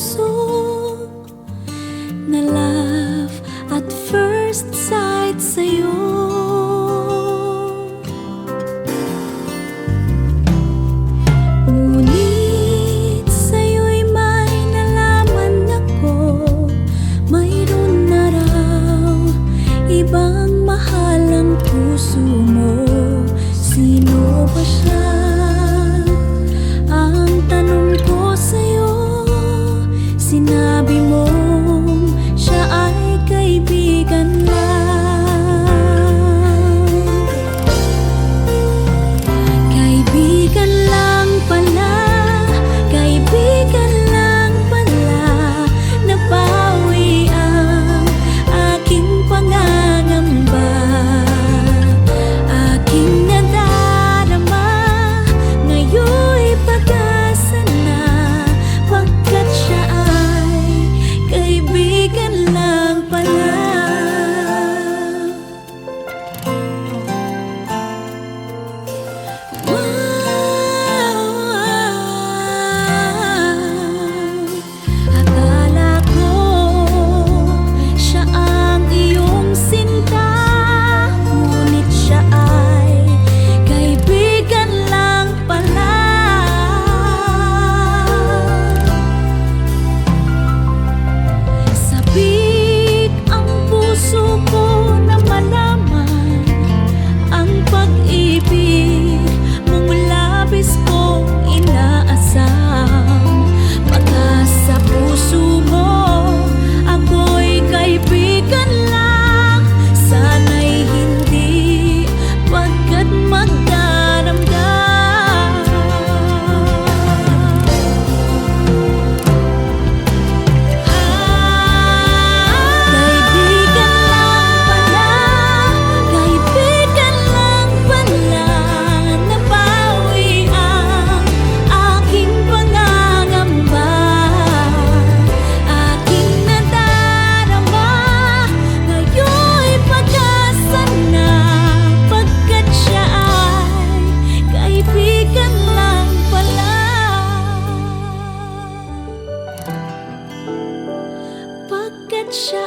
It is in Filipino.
puso na love at first sight sa'yo. Ngunit sa'yo'y may nalaman ako, mayroon na raw ibang mahal ang puso mo. Sino ba siya? Ang tanong ko sa'yo, sinabi mong siya ay kaibigan lang. Kaibigan lang pala, kaibigan lang pala. Nabawi ang aking pangangamba, aking nadarama. Ngayon'y pag-asa na, pagkat siya ay kaibigan lang pala. Akala ko siya ang iyong sinta, ngunit siya ay kaibigan lang pala. Sabik ang puso ko na malaman ang pag-ibig mong labis kong inaasam. Baka sa puso mo ako'y kaibigan lang, sana'y hindi, pagkat magdaramdam. Kaibigan lang pala, kaibigan lang pala. Nabawi ang aking pangangamba, aking nadarama. Ngayon'y pag-asa na, pagkat siya ay kaibigan lang pala. Pagkat siya